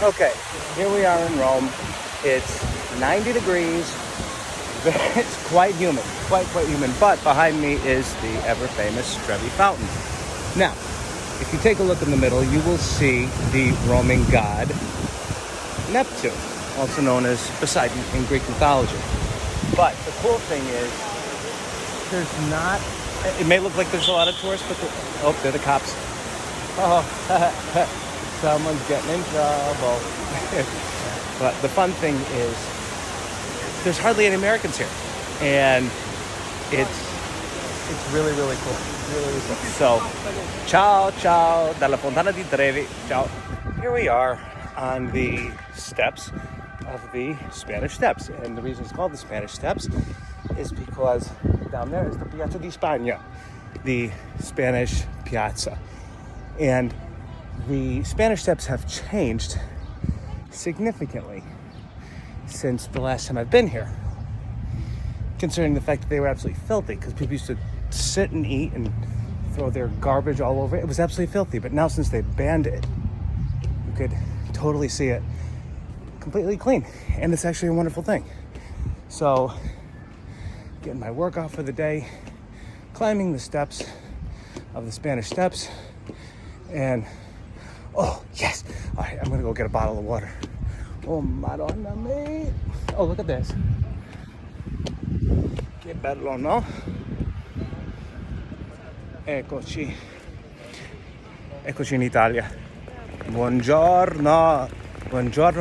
Okay, here we are in Rome. It's 90 degrees. It's quite humid, quite humid. But behind me is the ever-famous Trevi Fountain. Now, if you take a look in the middle, you will see the Roman god Neptune, also known as Poseidon in Greek mythology. But the cool thing is, there's not, it may look like there's a lot of tourists, but they're the cops. Oh, someone's getting in trouble. But the fun thing is, there's hardly any Americans here. And it's really cool. Really cool. So, ciao, dalla Fontana di Trevi. Ciao. Here we are on the steps of the Spanish Steps. And the reason it's called the Spanish Steps is because down there is the Piazza di Spagna, the Spanish Piazza. And the Spanish Steps have changed significantly since the last time I've been here, considering the fact that they were absolutely filthy, because people used to sit and eat and throw their garbage all over it. It was absolutely filthy, but now since they banned it, you could totally see it completely clean, and it's actually a wonderful thing. So, getting my workout for the day, climbing the steps of the Spanish Steps, and oh yes, all right, I'm gonna go get a bottle of water. Oh Madonna me! Oh, look at this. Che bello, no? Eccoci in Italia. Buongiorno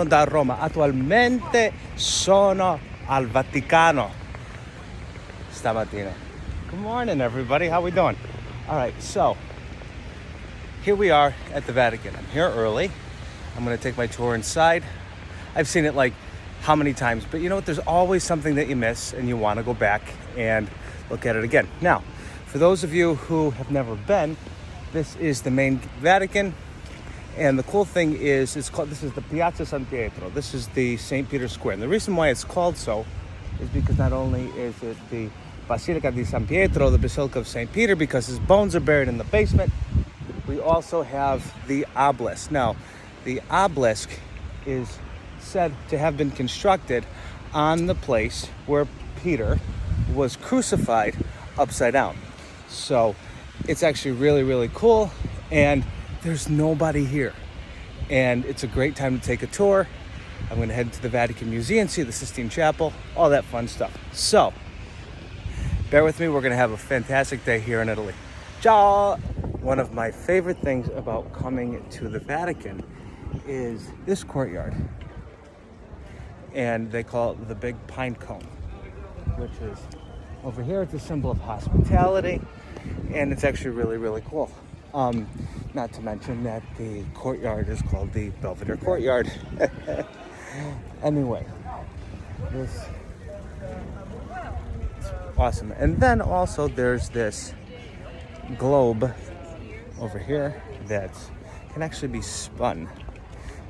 da Roma. Attualmente sono al Vaticano stamattina. Good morning, everybody. How we doing? All right, so here we are at the Vatican. I'm here early. I'm going to take my tour inside. I've seen it like how many times, but you know what? There's always something that you miss and you want to go back and look at it again. Now, for those of you who have never been, this is the main Vatican. And the cool thing is, this is the Piazza San Pietro. This is the St. Peter's Square. And the reason why it's called so is because not only is it the Basilica di San Pietro, the Basilica of St. Peter, because his bones are buried in the basement, we also have the obelisk. Now, the obelisk is said to have been constructed on the place where Peter was crucified upside down. So it's actually really cool, and there's nobody here. And it's a great time to take a tour. I'm going to head to the Vatican Museum, see the Sistine Chapel, all that fun stuff. So, bear with me, we're going to have a fantastic day here in Italy. Ciao! One of my favorite things about coming to the Vatican is this courtyard. And they call it the Big Pine Cone, which is over here. It's a symbol of hospitality, and it's actually really cool. Not to mention that the courtyard is called the Belvedere Courtyard. Anyway, this is awesome. And then also there's this globe over here that can actually be spun.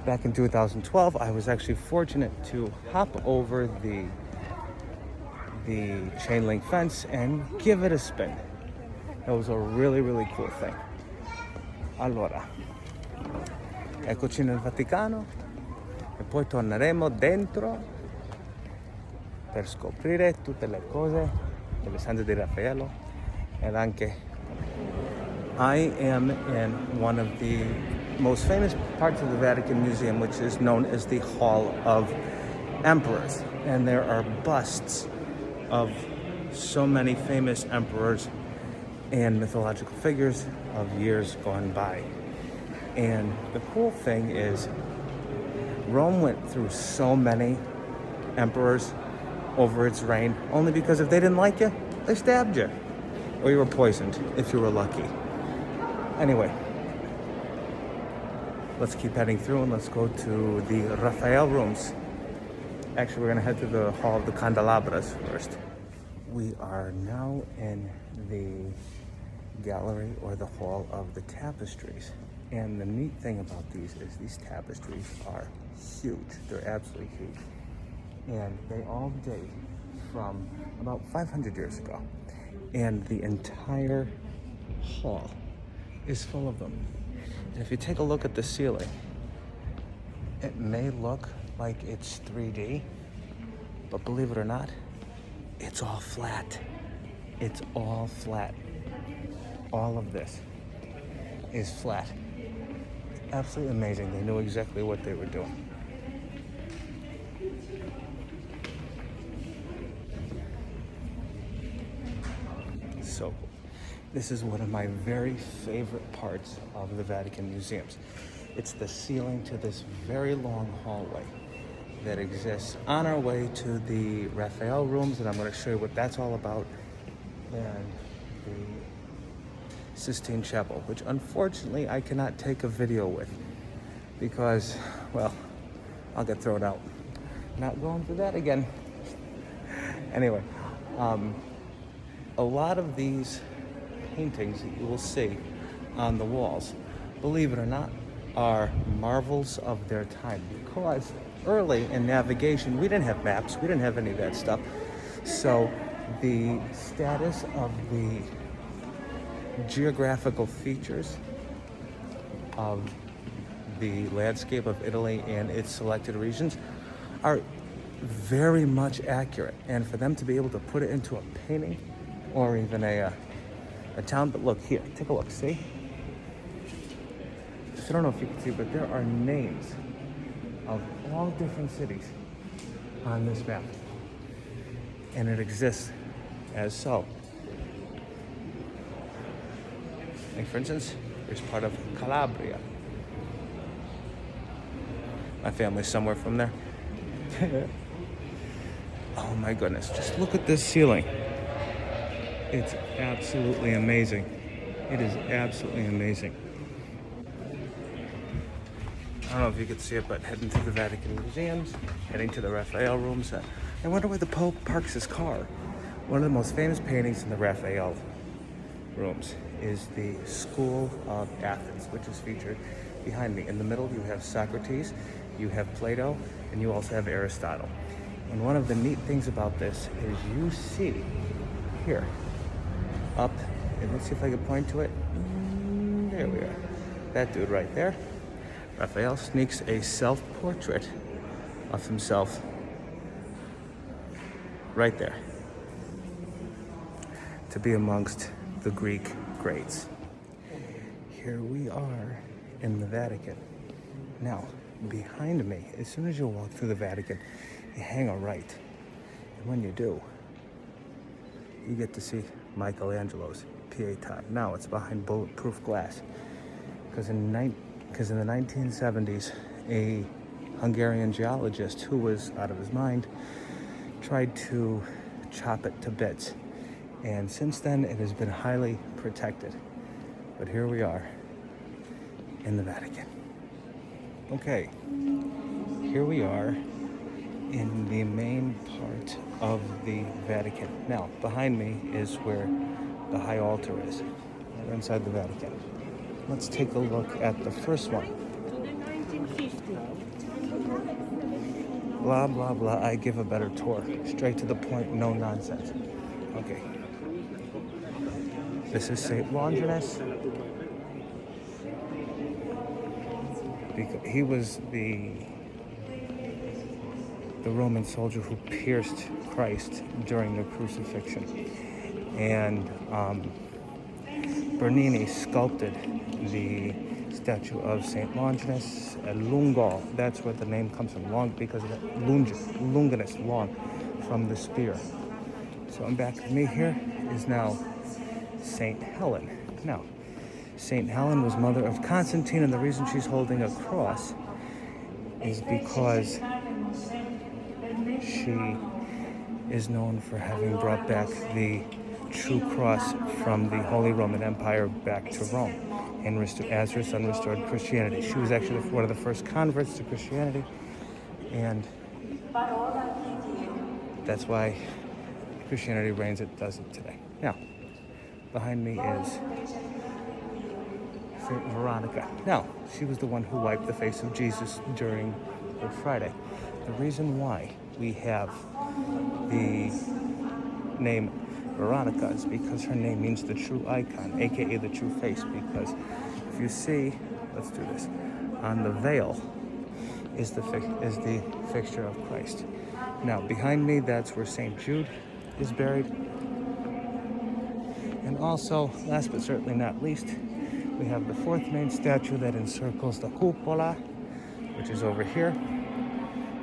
Back in 2012, I was actually fortunate to hop over the chain link fence and give it a spin. That was a really cool thing. Allora, eccoci nel Vaticano e poi torneremo dentro per scoprire tutte le cose delle Sante di Raffaello, and anche I am in one of the most famous parts of the Vatican Museum, which is known as the Hall of Emperors. And there are busts of so many famous emperors and mythological figures of years gone by. And the cool thing is, Rome went through so many emperors over its reign, only because if they didn't like you, they stabbed you. Or you were poisoned, if you were lucky. Anyway, let's keep heading through and let's go to the Raphael rooms. Actually, we're gonna head to the Hall of the Candelabras first. We are now in the gallery, or the Hall of the Tapestries. And the neat thing about these is these tapestries are huge. They're absolutely huge. And they all date from about 500 years ago. And the entire hall is full of them. And if you take a look at the ceiling, It may look like it's 3D, but believe it or not, it's all flat. It's all flat. All of this is flat. Absolutely amazing. They knew exactly what they were doing. So cool. This is one of my very favorite parts of the Vatican museums. It's the ceiling to this very long hallway that exists on our way to the Raphael rooms, and I'm going to show you what that's all about, and the Sistine Chapel, which unfortunately I cannot take a video with because, well, I'll get thrown out. Not going for that again. Anyway, a lot of these paintings that you will see on the walls, believe it or not, are marvels of their time, because early in navigation we didn't have maps, we didn't have any of that stuff. So the status of the geographical features of the landscape of Italy and its selected regions are very much accurate, and for them to be able to put it into a painting or even a town. But look here, take a look, see? I don't know if you can see, but there are names of all different cities on this map, and it exists as so. Like for instance, here's part of Calabria. My family's somewhere from there. Oh my goodness, just look at this ceiling. It's absolutely amazing. It is absolutely amazing. I don't know if you can see it, but heading to the Vatican museums, heading to the Raphael rooms. I wonder where the Pope parks his car. One of the most famous paintings in the Raphael rooms is the School of Athens, which is featured behind me. In the middle, you have Socrates, you have Plato, and you also have Aristotle. And one of the neat things about this is you see here, up, and let's see if I can point to it. There we are. That dude right there. Raphael sneaks a self-portrait of himself right there to be amongst the Greek greats. Here we are in the Vatican. Now, behind me, as soon as you walk through the Vatican, you hang a right. And when you do, you get to see Michelangelo's Pietà. Now it's behind bulletproof glass. Because in the 1970s, a Hungarian geologist who was out of his mind tried to chop it to bits. And since then, it has been highly protected. But here we are in the Vatican. Okay, here we are in the main part of the Vatican. Now, behind me is where the high altar is. We're inside the Vatican. Let's take a look at the first one. Blah, blah, blah. I give a better tour. Straight to the point, no nonsense. Okay. This is St. Longinus. He was the Roman soldier who pierced Christ during the crucifixion. And Bernini sculpted the statue of St. Longinus at Lungo. That's where the name comes from, long, because of that Longinus, long, from the spear. So in back of me here is now St. Helen. Now, St. Helen was mother of Constantine, and the reason she's holding a cross is because she is known for having brought back the true cross from the Holy Roman Empire back to Rome, and as her son restored Christianity. She was actually one of the first converts to Christianity, and that's why Christianity reigns as it does it today. Now, behind me is St. Veronica. Now, she was the one who wiped the face of Jesus during Good Friday. The reason why we have the name Veronica is because her name means the true icon, aka the true face, because if you see, let's do this, on the veil, is the fixture of Christ. Now, behind me, that's where St. Jude is buried. And also, last but certainly not least, we have the fourth main statue that encircles the cupola, which is over here,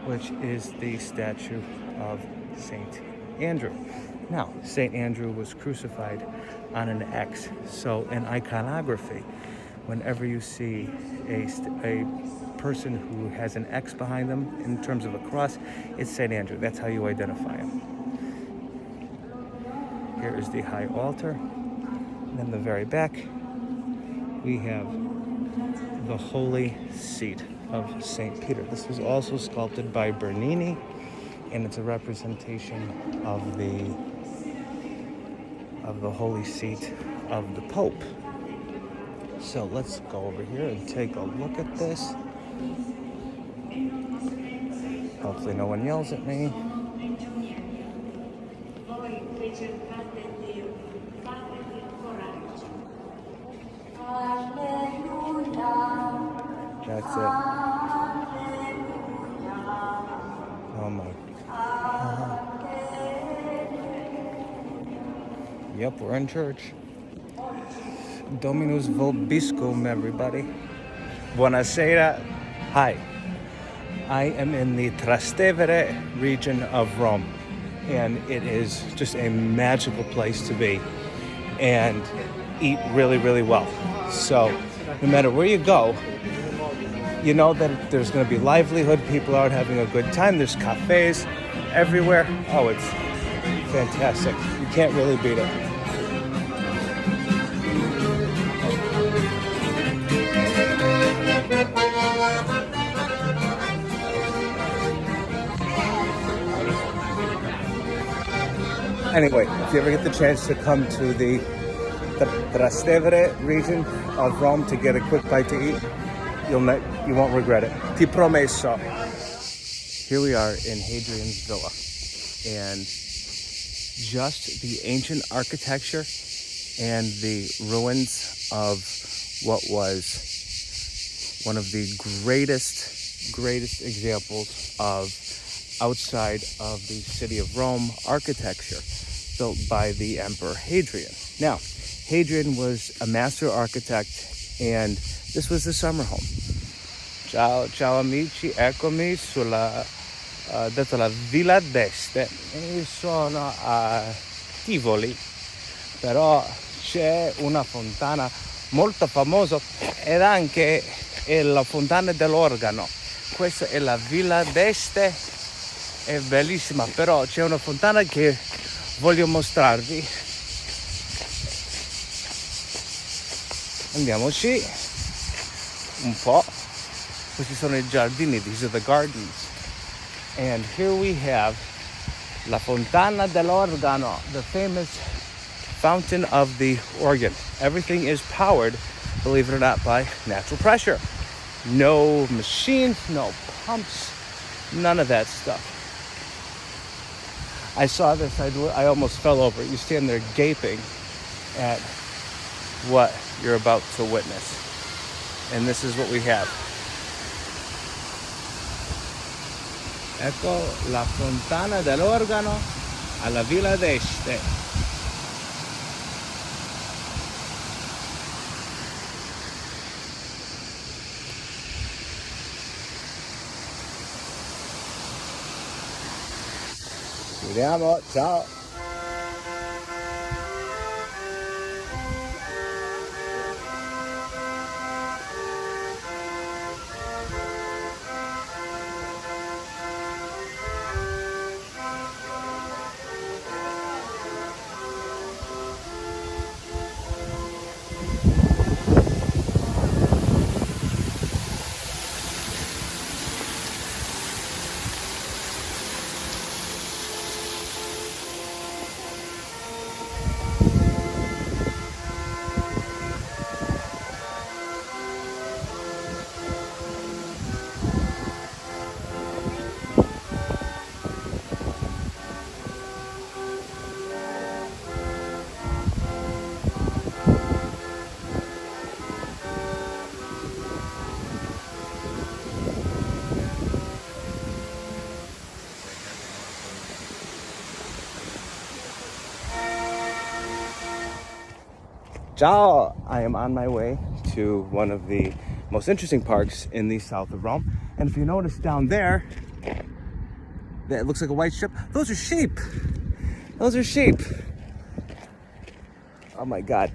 which is the statue of St. Andrew. Now, St. Andrew was crucified on an X. So in iconography, whenever you see a person who has an X behind them in terms of a cross, it's St. Andrew. That's how you identify him. Here is the high altar. And in the very back, we have the holy seat of St. Peter. This was also sculpted by Bernini, and it's a representation of the holy seat of the Pope. So let's go over here and take a look at this. Hopefully no one yells at me. That's it. Oh my. Yep, we're in church. Dominus vobiscum, everybody. Buonasera. Hi. I am in the Trastevere region of Rome, and it is just a magical place to be and eat really, really well. So no matter where you go, you know that there's going to be livelihood, people out having a good time. There's cafes everywhere. Oh, it's fantastic. You can't really beat it. Anyway, if you ever get the chance to come to the Trastevere region of Rome to get a quick bite to eat, you won't regret it. Ti promesso. Here we are in Hadrian's Villa, and just the ancient architecture and the ruins of what was one of the greatest examples of outside of the city of Rome architecture built by the Emperor Hadrian. Now, Hadrian was a master architect, and this was the summer home. Ciao amici, eccomi sulla detto la Villa d'Este. E sono a Tivoli, però c'è una fontana molto famosa ed anche la fontana dell'organo. Questa è la Villa d'Este, è bellissima, però c'è una fontana che voglio mostrarvi. Andiamoci un po'. Questi sono I giardini, these are the gardens. And here we have La Fontana dell'Organo, the famous fountain of the organ. Everything is powered, believe it or not, by natural pressure. No machines, no pumps, none of that stuff. I saw this, I almost fell over. You stand there gaping at what you're about to witness. And this is what we have. Ecco la fontana dell'organo alla Villa d'Este. Ci vediamo, ciao! Ciao! I am on my way to one of the most interesting parks in the south of Rome. And if you notice down there, that looks like a white strip, those are sheep. Those are sheep. Oh my God.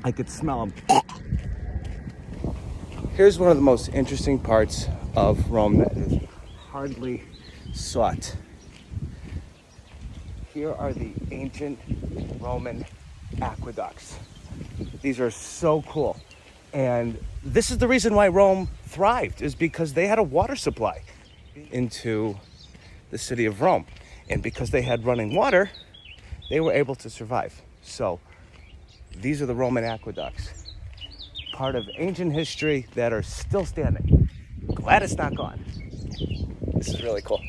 I could smell them. Here's one of the most interesting parts of Rome that is hardly sought. Here are the ancient Roman aqueducts. These are so cool. And this is the reason why Rome thrived, is because they had a water supply into the city of Rome. And because they had running water, they were able to survive. So these are the Roman aqueducts, part of ancient history that are still standing. Glad it's not gone. This is really cool.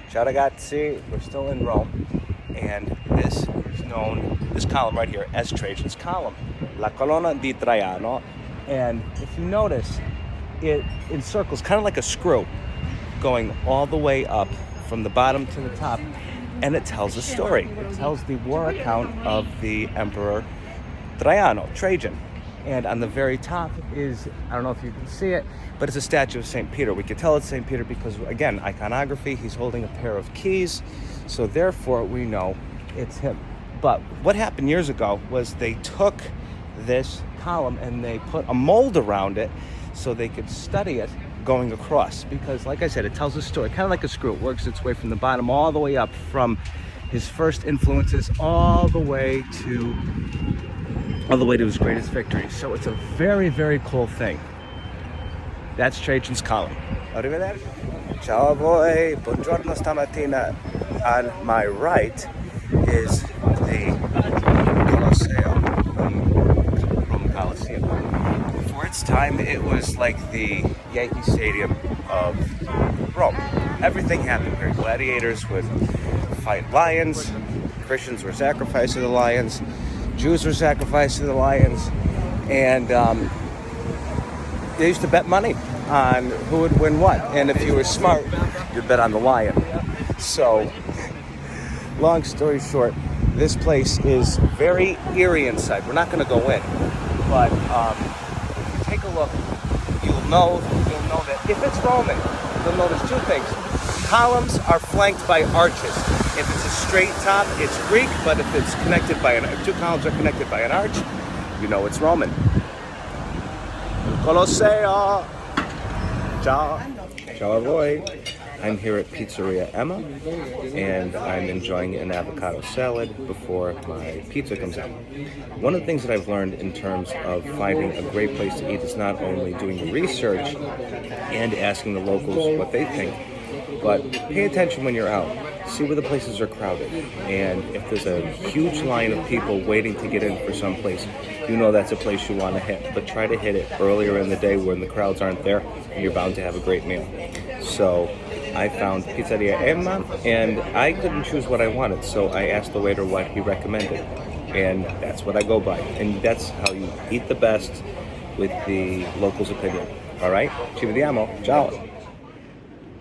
Ciao ragazzi, we're still in Rome, and this is known, this column right here, as Trajan's column, La Colonna di Traiano. And if you notice, it encircles kind of like a screw, going all the way up from the bottom to the top, and it tells a story. It tells the war account of the Emperor Trajan. And on the very top is, I don't know if you can see it, but it's a statue of St. Peter. We could tell it's St. Peter because, again, iconography, he's holding a pair of keys, so therefore we know it's him. But what happened years ago was they took this column and they put a mold around it so they could study it going across, because, like I said, it tells a story, kind of like a screw. It works its way from the bottom all the way up, from his first influences all the way to his greatest victory. So it's a very, very cool thing. That's Trajan's column. Arrivederci. Ciao a voi. Buongiorno stamattina. On my right is the Roman Colosseum. For its time, it was like the Yankee Stadium of Rome. Everything happened here. Gladiators would fight lions. Christians were sacrificed to the lions. Jews were sacrificed to the lions, and they used to bet money on who would win what. And if you were smart, you'd bet on the lion. So, long story short, this place is very eerie inside. We're not going to go in, but if you take a look, you'll know that if it's Roman, you'll notice two things. Columns are flanked by arches. If it's a straight top, it's Greek, but if it's connected by if two columns are connected by an arch, you know it's Roman. Colosseo. Ciao. Ciao a voi. I'm here at Pizzeria Emma, and I'm enjoying an avocado salad before my pizza comes out. One of the things that I've learned in terms of finding a great place to eat is not only doing the research and asking the locals what they think, but pay attention when you're out. See where the places are crowded. And if there's a huge line of people waiting to get in for some place, you know that's a place you want to hit. But try to hit it earlier in the day when the crowds aren't there, and you're bound to have a great meal. So I found Pizzeria Emma, and I couldn't choose what I wanted, so I asked the waiter what he recommended. And that's what I go by. And that's how you eat the best, with the locals' opinion. All right? Ci vediamo. Ciao.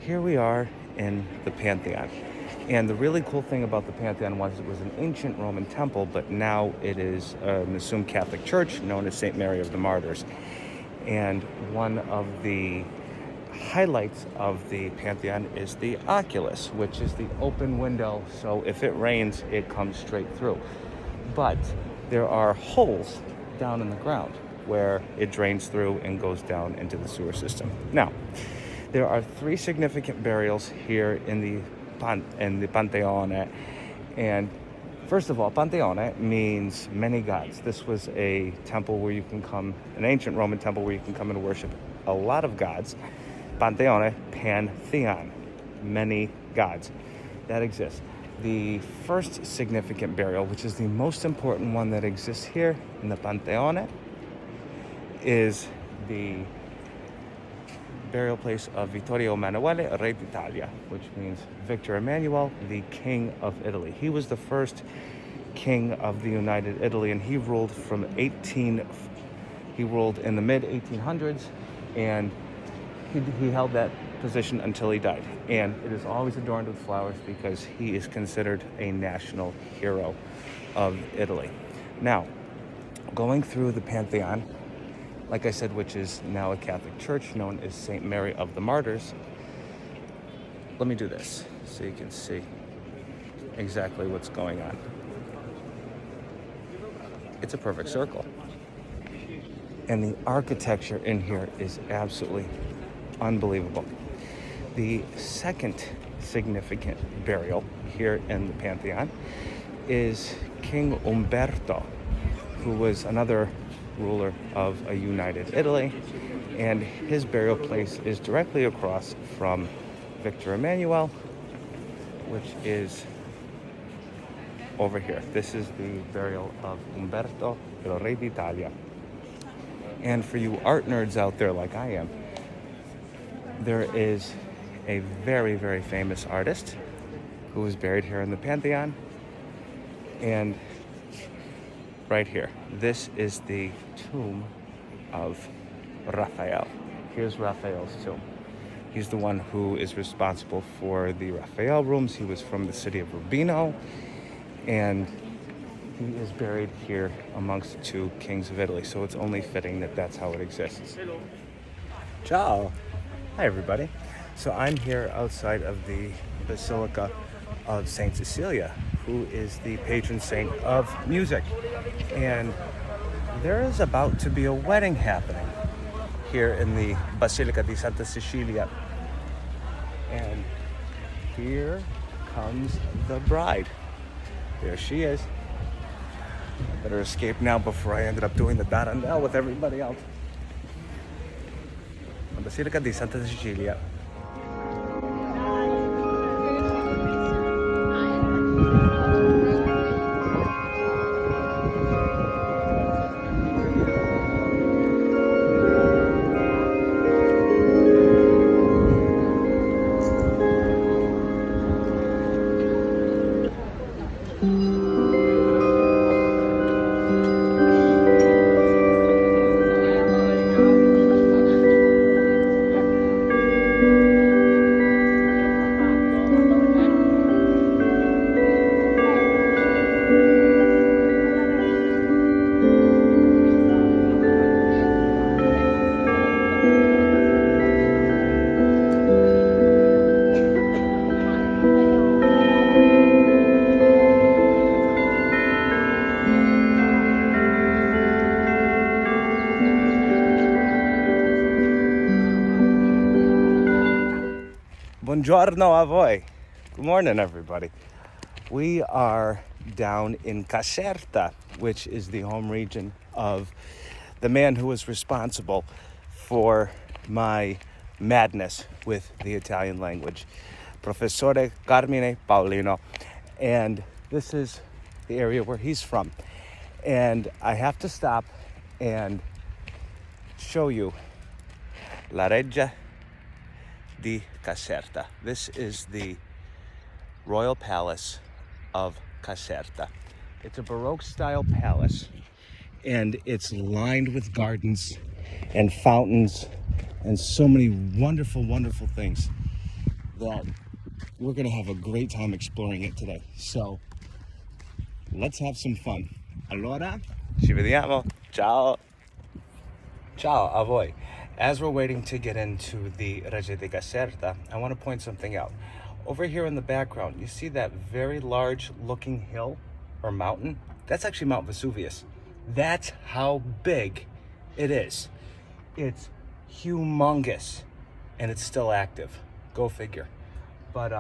Here we are in the Pantheon. And the really cool thing about the Pantheon was it was an ancient Roman temple, but now it is an assumed Catholic church known as St. Mary of the Martyrs. And one of the highlights of the Pantheon is the oculus, which is the open window, so if it rains, it comes straight through. But there are holes down in the ground where it drains through and goes down into the sewer system. Now, there are three significant burials here in the Pantheon, and first of all, Pantheon means many gods. This was a temple where you can come, an ancient Roman temple where you can come and worship a lot of gods. Pantheon, pantheon, many gods that exist. The first significant burial, which is the most important one that exists here in the Pantheon, is the burial place of Vittorio Emanuele, Re d'Italia, which means Victor Emmanuel, the King of Italy. He was the first king of the United Italy, and he ruled in the mid 1800s, and He held that position until he died, and it is always adorned with flowers because he is considered a national hero of Italy. Now, going through the Pantheon, like I said, which is now a Catholic church known as St. Mary of the Martyrs. Let me do this so you can see exactly what's going on. It's a perfect circle. And the architecture in here is absolutely unbelievable. The second significant burial here in the Pantheon is King Umberto, who was another ruler of a united Italy, and his burial place is directly across from Victor Emmanuel, which is over here. This is the burial of Umberto, el Re d'Italia. And for you art nerds out there like I am, there is a very, very famous artist who was buried here in the Pantheon. And right here, this is the tomb of Raphael. Here's Raphael's tomb. He's the one who is responsible for the Raphael rooms. He was from the city of Urbino, and he is buried here amongst the two kings of Italy. So it's only fitting that that's how it exists. Ciao. Hi, everybody. So I'm here outside of the Basilica of St. Cecilia, who is the patron saint of music. And there is about to be a wedding happening here in the Basilica di Santa Cecilia. And here comes the bride. There she is. I better escape now before I ended up doing the darandelle with everybody else. Basilica di Santa Cecilia. Buongiorno a voi. Good morning, everybody. We are down in Caserta, which is the home region of the man who was responsible for my madness with the Italian language, Professore Carmine Paolino. And this is the area where he's from. And I have to stop and show you La Reggia di Caserta. This is the Royal Palace of Caserta. It's a Baroque style palace, and it's lined with gardens and fountains and so many wonderful, wonderful things that we're going to have a great time exploring it today. So let's have some fun. Allora, ci vediamo. Ciao. Ciao a voi. As we're waiting to get into the Reggia di Caserta, I want to point something out. Over here in the background, you see that very large looking hill or mountain? That's actually Mount Vesuvius. That's how big it is. It's humongous, and it's still active. Go figure. But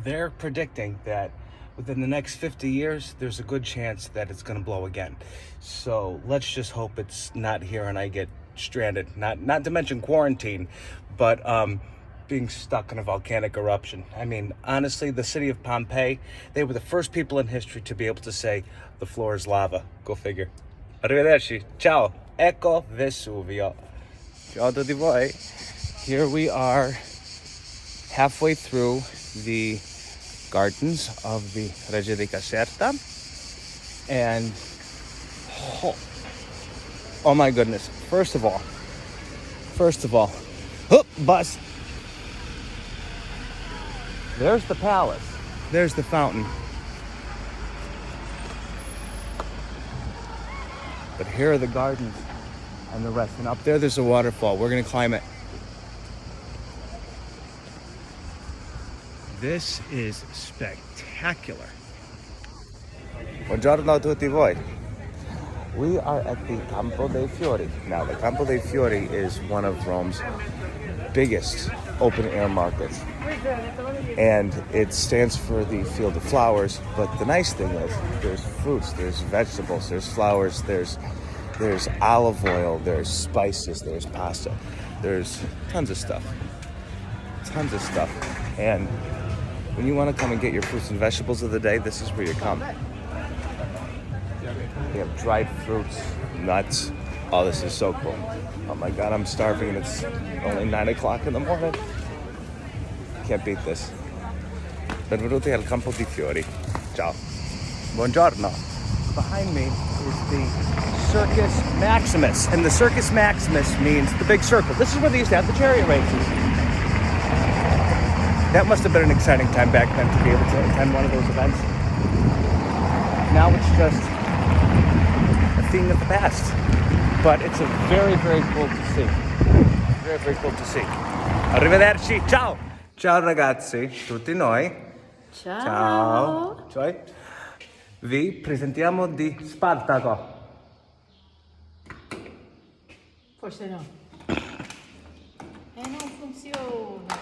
they're predicting that within the next 50 years, there's a good chance that it's going to blow again. So let's just hope it's not here and I get stranded. Not to mention quarantine, but being stuck in a volcanic eruption. I mean, honestly, the city of Pompeii, they were the first people in history to be able to say the floor is lava. Go figure. Arrivederci. Ciao. Ecco Vesuvio. Ciao a tutti voi. Here we are halfway through the gardens of the Reggia di Caserta, and oh my goodness, first of all, Hoop, bus. There's the palace. There's the fountain. But here are the gardens and the rest. And up there's a waterfall. We're going to climb it. This is spectacular. Buongiorno a tutti voi. We are at the Campo dei Fiori. Now, the Campo dei Fiori is one of Rome's biggest open-air markets. And it stands for the Field of Flowers. But the nice thing is there's fruits, there's vegetables, there's flowers, there's olive oil, there's spices, there's pasta. There's tons of stuff. Tons of stuff. And when you want to come and get your fruits and vegetables of the day, this is where you come. They have dried fruits, nuts. Oh, this is so cool. Oh my God, I'm starving and it's only 9 o'clock in the morning. Can't beat this. Benvenuti al Campo dei Fiori. Ciao. Buongiorno. Behind me is the Circus Maximus. And the Circus Maximus means the big circle. This is where they used to have the chariot races. That must have been an exciting time back then to be able to attend one of those events. Now it's just a thing of the past. But it's a very, very cool to see. Very, very cool to see. Arrivederci. Ciao. Ciao ragazzi, tutti noi. Ciao. Ciao. Cioè, vi presentiamo di Spartaco. Forse no. Non funziona.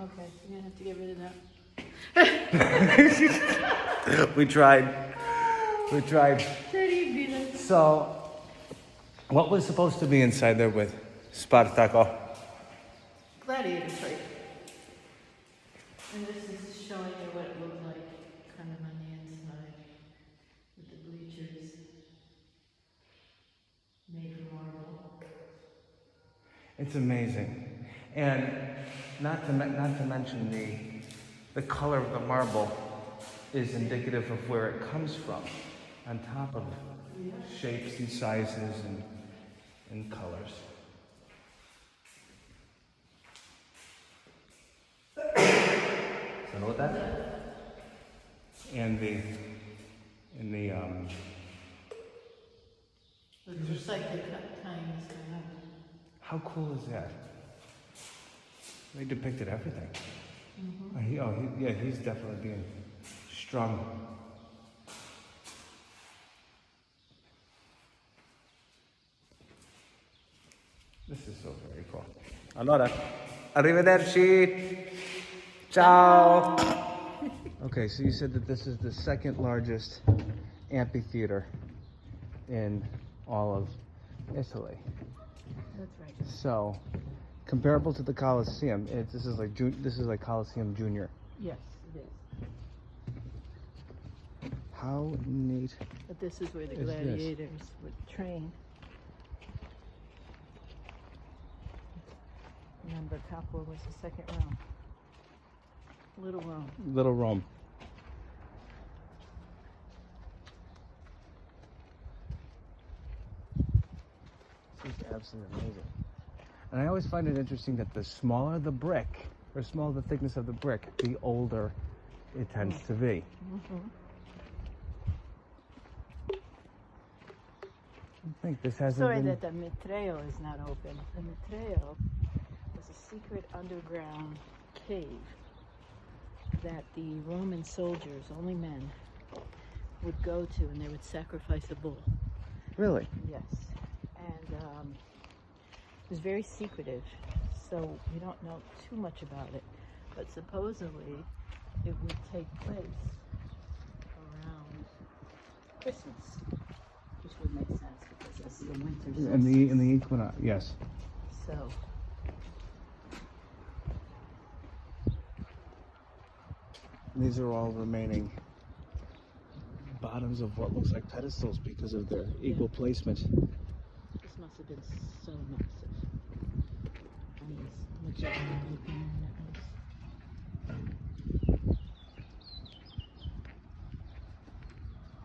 Okay, you're gonna have to get rid of that. We tried. Terribile. So, what was supposed to be inside there with Spartaco? Gladiator fight. And this is showing you what it looked like, kind of on the inside, with the bleachers made of marble. It's amazing. And not to mention the color of the marble is indicative of where it comes from, on top of shapes and sizes and colors. So know what that? And the Just like the times. how cool is that? They depicted everything. Mm-hmm. He's definitely being strung. This is so very cool. Allora, arrivederci. Ciao. Okay, so you said that this is the second largest amphitheater in all of Italy. That's right. So, comparable to the Colosseum, this is like Colosseum Junior. Yes, it is. How neat! But this is where the Is this? gladiators would train. Remember, Capua was the second Rome. Little Rome. Little Rome. This is absolutely amazing. And I always find it interesting that the smaller the brick, or smaller the thickness of the brick, the older it tends to be. Mm-hmm. I think this hasn't Sorry been... that the Mitreo is not open. The Mitreo was a secret underground cave that the Roman soldiers, only men, would go to, and they would sacrifice a bull. Really? Yes. And it was very secretive, so we don't know too much about it. But supposedly it would take place around Christmas, which would make sense because it's the winter solstice. In the equinox, yes. So These are all remaining bottoms of what looks like pedestals because of their equal placement. this must have been so massive. And this majestic looking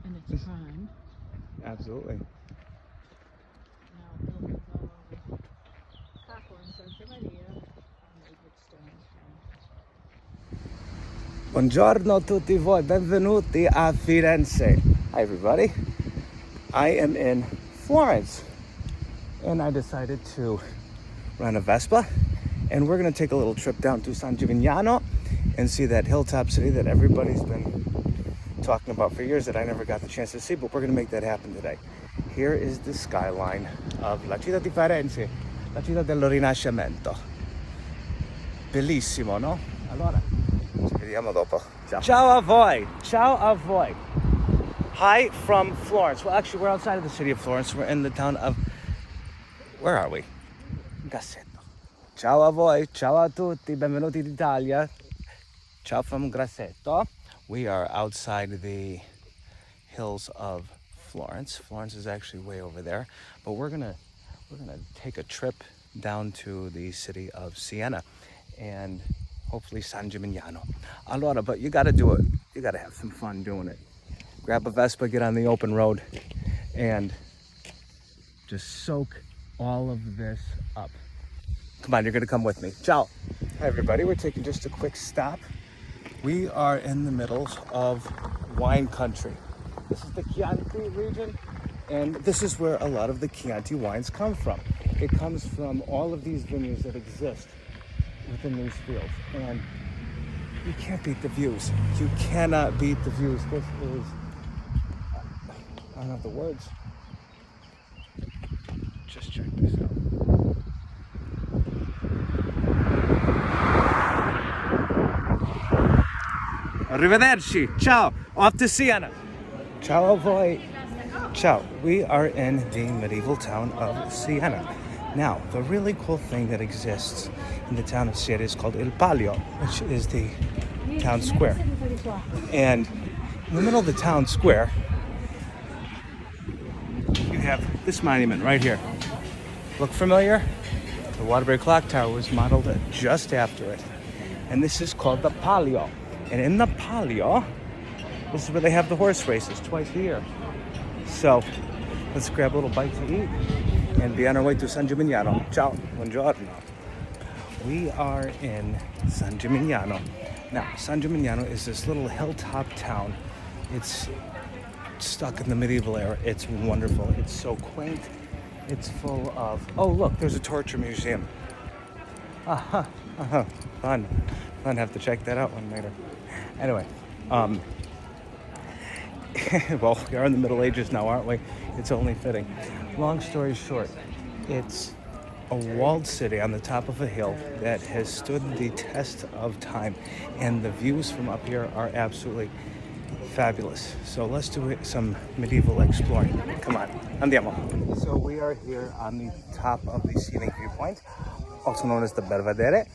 and it's prime. Absolutely. Now built Capua in Santa Maria. Buongiorno tutti voi, benvenuti a Firenze. Hi everybody. I am in Florence and I decided to rent a Vespa and we're gonna take a little trip down to San Gimignano and see that hilltop city that everybody's been talking about for years that I never got the chance to see, but we're gonna make that happen today. Here is the skyline of La Città di Firenze, la città del Rinascimento. Bellissimo, no? Allora, ci vediamo dopo. Ciao. Ciao a voi. Ciao a voi. Hi from Florence. Well, actually, we're outside of the city of Florence. We're in the town of... Where are we? Grassetto. Ciao a voi. Ciao a tutti. Benvenuti d'Italia. Ciao from Grassetto. We are outside the hills of Florence. Florence is actually way over there. But we're gonna take a trip down to the city of Siena and hopefully San Gimignano. Allora, but you gotta do it. You gotta have some fun doing it. Grab a Vespa, get on the open road, and just soak all of this up. Come on, you're gonna come with me. Ciao. Hi everybody, we're taking just a quick stop. We are in the middle of wine country. This is the Chianti region, and this is where a lot of the Chianti wines come from. It comes from all of these vineyards that exist within these fields, and you can't beat the views. You cannot beat the views. This is, I don't have the words. Just check this out. Arrivederci. Ciao. Off to Siena. Ciao a voi. Ciao. We are in the medieval town of Siena. Now, the really cool thing that exists in the town of Siena is called Il Palio, which is the town square. And in the middle of the town square, you have this monument right here. Look familiar? The Waterbury Clock Tower was modeled just after it. And this is called the Palio. And in the Palio, this is where they have the horse races twice a year. So let's grab a little bite to eat and be on our way to San Gimignano. Ciao, buongiorno. We are in San Gimignano. Now, San Gimignano is this little hilltop town. It's stuck in the medieval era. It's wonderful. It's so quaint. It's full of... Oh, look, there's a torture museum. Fun. Have to check that out one later. Anyway, well, we are in the Middle Ages now, aren't we? It's only fitting. Long story short, it's a walled city on the top of a hill that has stood the test of time, and the views from up here are absolutely fabulous. So let's do some medieval exploring. Come on, andiamo. So we are here on the top of the scenic viewpoint, also known as the Belvedere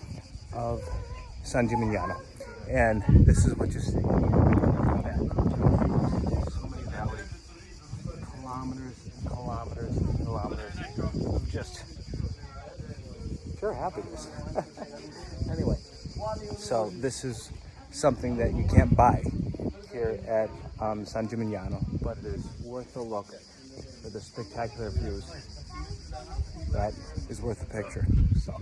of San Gimignano. And this is what you see. So many valleys, kilometers and kilometers and kilometers of just pure happiness. Anyway, so this is something that you can't buy here at San Gimignano, but it is worth a look for the spectacular views. That is worth a picture. So,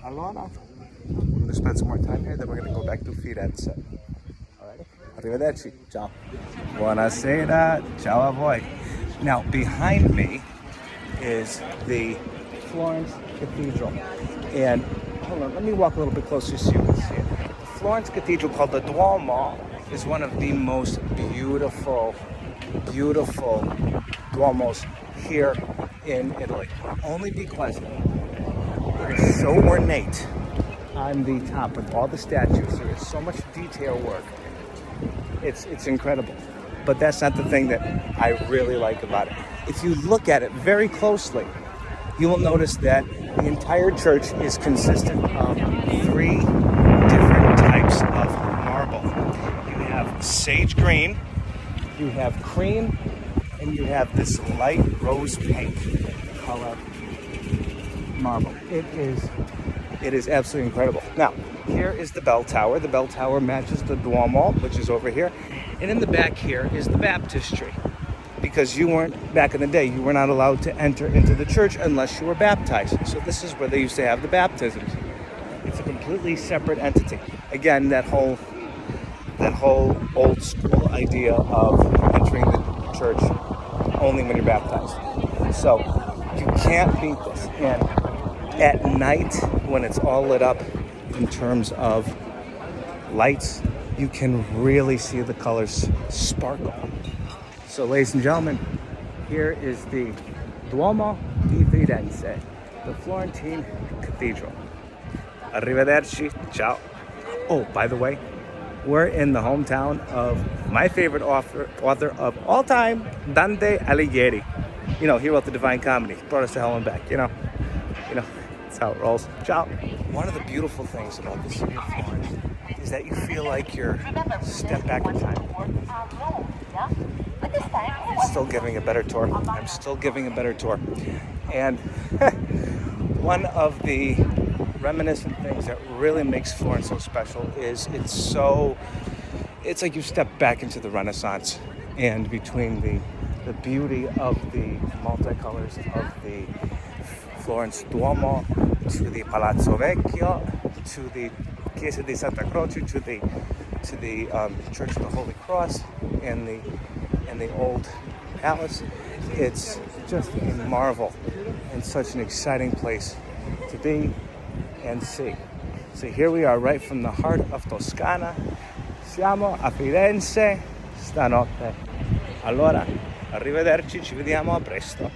allora, we're going to spend some more time here, then we're going to go back to Firenze. Alrighty? Arrivederci. Ciao. Buonasera. Ciao a voi. Now, behind me is the Florence Cathedral. And, hold on, let me walk a little bit closer so you can see it. The Florence Cathedral, called the Duomo, is one of the most beautiful Duomos here in Italy. Only because it is so ornate on the top with all the statues. There is so much detail work. It's incredible. But that's not the thing that I really like about it. If you look at it very closely, you will notice that the entire church is consistent of 3 different types of marble. You have sage green, you have cream, and you have this light rose pink color marble. It is absolutely incredible. Now, here is the bell tower. The bell tower matches the Duomo, which is over here. And in the back here is the baptistry. Because you weren't, back in the day, you were not allowed to enter into the church unless you were baptized. So this is where they used to have the baptisms. It's a completely separate entity. Again, that whole that whole old school idea of entering the church only when you're baptized. So you can't beat this. And at night, when it's all lit up in terms of lights, you can really see the colors sparkle. So ladies and gentlemen, here is the Duomo di Firenze, the Florentine Cathedral. Arrivederci, ciao. Oh, by the way, we're in the hometown of my favorite author of all time, Dante Alighieri. You know, he wrote the Divine Comedy, brought us to hell and back, you know, that's how it rolls. Ciao. One of the beautiful things about the city of Florence is that you feel like you're step back in time. It's still giving a better tour. I'm still giving a better tour. And one of the reminiscent things that really makes Florence so special is it's like you step back into the Renaissance, and between the beauty of the multicolors of the Florence Duomo to the Palazzo Vecchio to the Chiesa di Santa Croce to the Church of the Holy Cross and the old palace. It's just a marvel and such an exciting place to be and see. So here we are right from the heart of Toscana. Siamo a Firenze stanotte. Allora, arrivederci, ci vediamo a presto.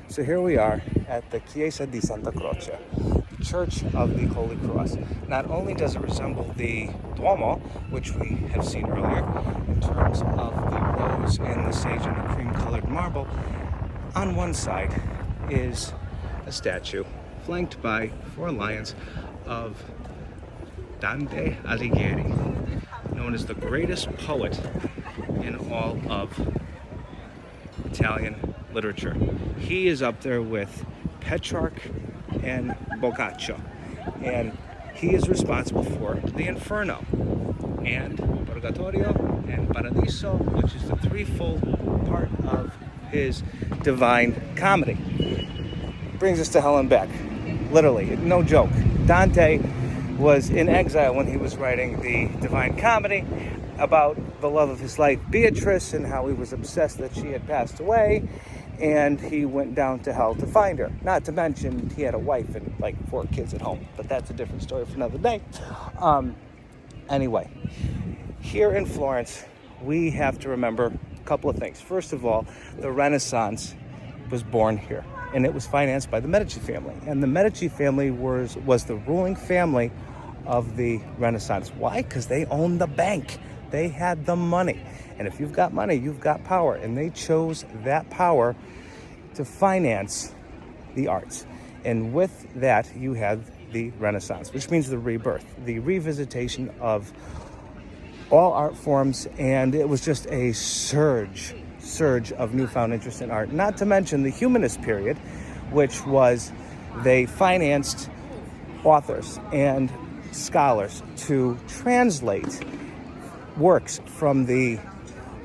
So here we are at the Chiesa di Santa Croce, the Church of the Holy Cross. Not only does it resemble the Duomo, which we have seen earlier, in terms of the rose and the sage and the cream-colored marble, on one side is a statue flanked by 4 lions of Dante Alighieri, known as the greatest poet in all of Italian literature. He is up there with Petrarch and Boccaccio, and he is responsible for the Inferno and Purgatorio and Paradiso, which is the threefold part of his Divine Comedy. Brings us to hell and back, literally, no joke. Dante was in exile when he was writing the Divine Comedy about the love of his life, Beatrice, and how he was obsessed that she had passed away, and he went down to hell to find her. Not to mention he had a wife and like 4 kids at home, but that's a different story for another day. Anyway, here in Florence, we have to remember a couple of things. First of all, the Renaissance was born here, and it was financed by the Medici family. And the Medici family was the ruling family of the Renaissance. Why? Because they owned the bank. They had the money. And if you've got money, you've got power. And they chose that power to finance the arts. And with that, you had the Renaissance, which means the rebirth, the revisitation of all art forms. And it was just a surge of newfound interest in art. Not to mention the Humanist period, which was they financed authors and scholars to translate works from the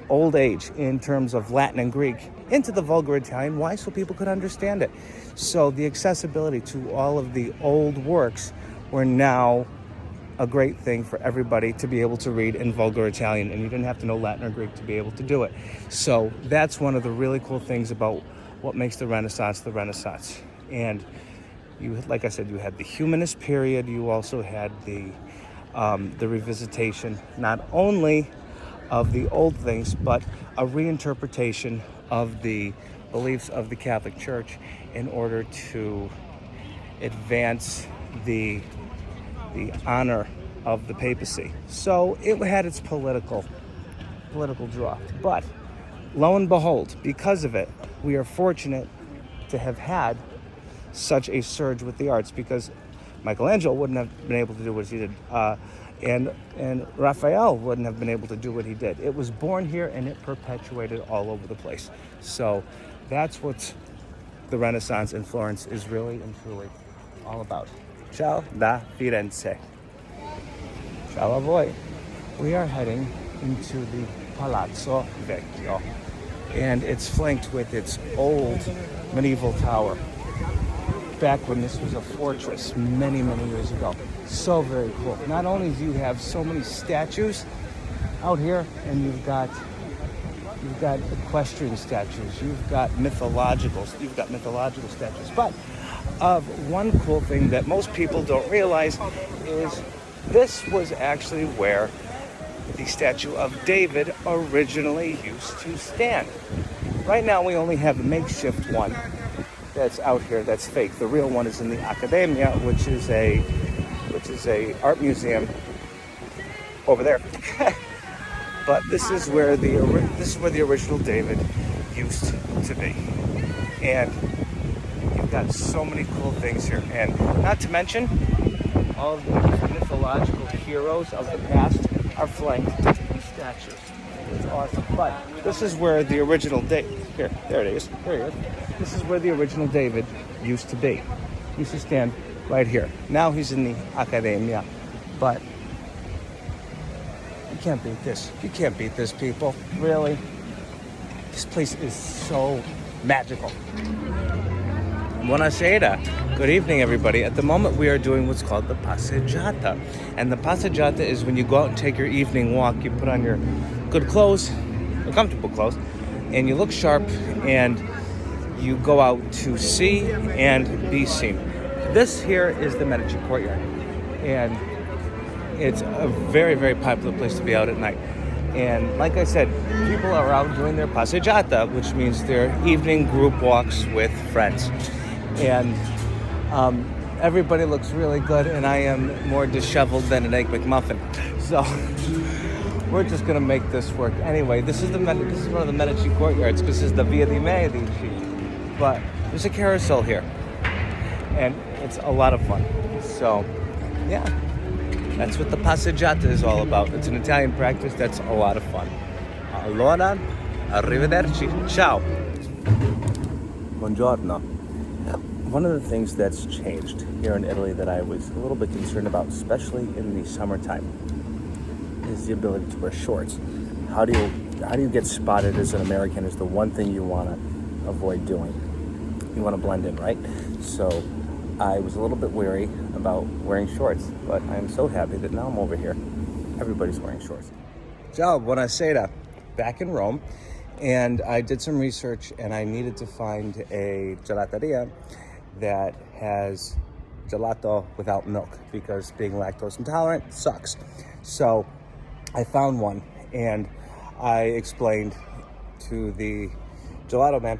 old age in terms of Latin and Greek into the vulgar Italian. Why? So people could understand it. So the accessibility to all of the old works were now a great thing for everybody to be able to read in vulgar Italian, and you didn't have to know Latin or Greek to be able to do it. So that's one of the really cool things about what makes the Renaissance the Renaissance. And you, like I said, you had the Humanist period. You also had the revisitation, not only of the old things, but a reinterpretation of the beliefs of the Catholic Church in order to advance the honor of the papacy. So it had its political draw. But lo and behold, because of it, we are fortunate to have had such a surge with the arts, because Michelangelo wouldn't have been able to do what he did, and Raphael wouldn't have been able to do what he did. It was born here, and it perpetuated all over the place. So that's what the Renaissance in Florence is really and truly all about. Ciao da Firenze. Ciao a voi. We are heading into the Palazzo Vecchio, and it's flanked with its old medieval tower. Back when this was a fortress many years ago. So very cool. Not only do you have so many statues out here, and you've got equestrian statues, you've got mythological statues. But one cool thing that most people don't realize is this was actually where the statue of David originally used to stand. Right now we only have a makeshift one that's out here that's fake. The real one is in the Accademia, which is a art museum over there. But this is where the original David used to be. And you've got so many cool things here. And not to mention, all of the mythological heroes of the past are flanked with these statues. It's awesome. But this is where the original David, there it is. This is where the original David used to be. He used to stand right here. Now he's in the Accademia. But you can't beat this. You can't beat this, people. Really. This place is so magical. Buonasera. Good evening, everybody. At the moment, we are doing what's called the passeggiata. And the passeggiata is when you go out and take your evening walk, you put on your good clothes, comfortable clothes, and you look sharp, and you go out to see and be seen. This here is the Medici Courtyard. And it's a very, very popular place to be out at night. And like I said, people are out doing their passeggiata, which means their evening group walks with friends. And everybody looks really good, and I am more disheveled than an Egg McMuffin. So we're just going to make this work. Anyway, this is one of the Medici Courtyards. This is the Via dei Medici. But there's a carousel here, and it's a lot of fun. So, yeah. That's what the passeggiata is all about. It's an Italian practice that's a lot of fun. Allora, arrivederci. Ciao. Buongiorno. One of the things that's changed here in Italy that I was a little bit concerned about, especially in the summertime, is the ability to wear shorts. How do you get spotted as an American is the one thing you want to avoid doing. You want to blend in, right? So I was a little bit wary about wearing shorts, but I'm so happy that now I'm over here. Everybody's wearing shorts. Ciao, buonasera. Back in Rome, and I did some research, and I needed to find a gelateria that has gelato without milk, because being lactose intolerant sucks. So I found one, and I explained to the gelato man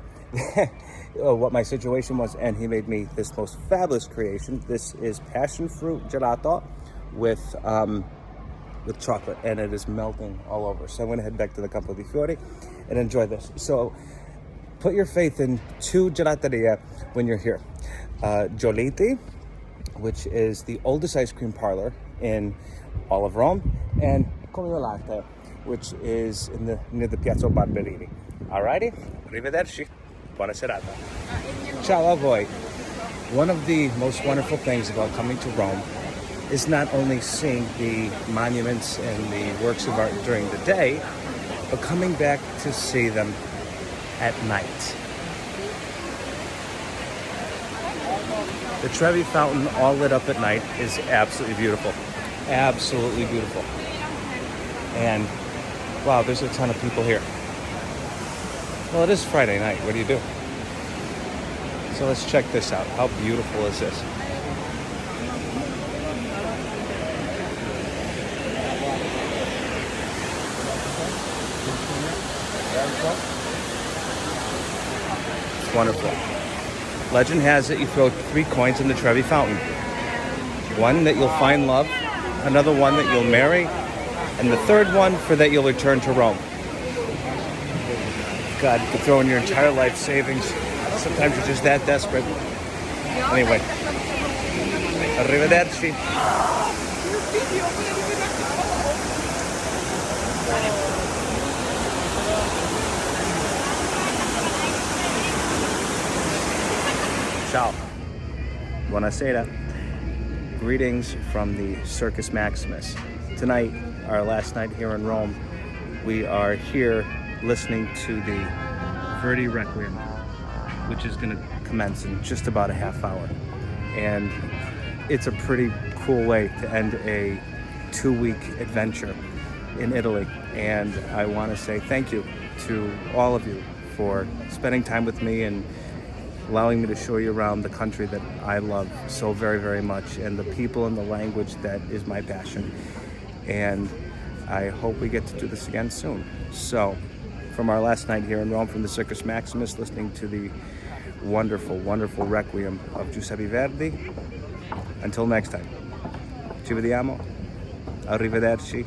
what my situation was, and he made me this most fabulous creation. This is passion fruit gelato with chocolate, and it is melting all over. So I'm going to head back to the Campo di Fiori and enjoy this. So put your faith in two gelateria when you're here. Giolitti, which is the oldest ice cream parlor in all of Rome, and Latte, which is near the Piazza Barberini. Alrighty, arrivederci. Buona serata. Ciao a voi. One of the most wonderful things about coming to Rome is not only seeing the monuments and the works of art during the day, but coming back to see them at night. The Trevi Fountain, all lit up at night, is absolutely beautiful. Absolutely beautiful. And wow, there's a ton of people here. Well, it is Friday night. What do you do? So let's check this out. How beautiful is this? It's wonderful. Legend has it you throw 3 coins in the Trevi Fountain. One that you'll find love, another one that you'll marry, and the third one for that you'll return to Rome. God, you could throw in your entire life savings. Sometimes you're just that desperate. Anyway, arrivederci. Ciao. Buonasera. Greetings from the Circus Maximus. Tonight, our last night here in Rome, we are here listening to the Verdi Requiem, which is going to commence in just about a half hour. And it's a pretty cool way to end a 2-week adventure in Italy. And I want to say thank you to all of you for spending time with me and allowing me to show you around the country that I love so very, very much, and the people and the language that is my passion. And I hope we get to do this again soon. So, from our last night here in Rome, from the Circus Maximus, listening to the wonderful, wonderful Requiem of Giuseppe Verdi. Until next time, ci vediamo, arrivederci,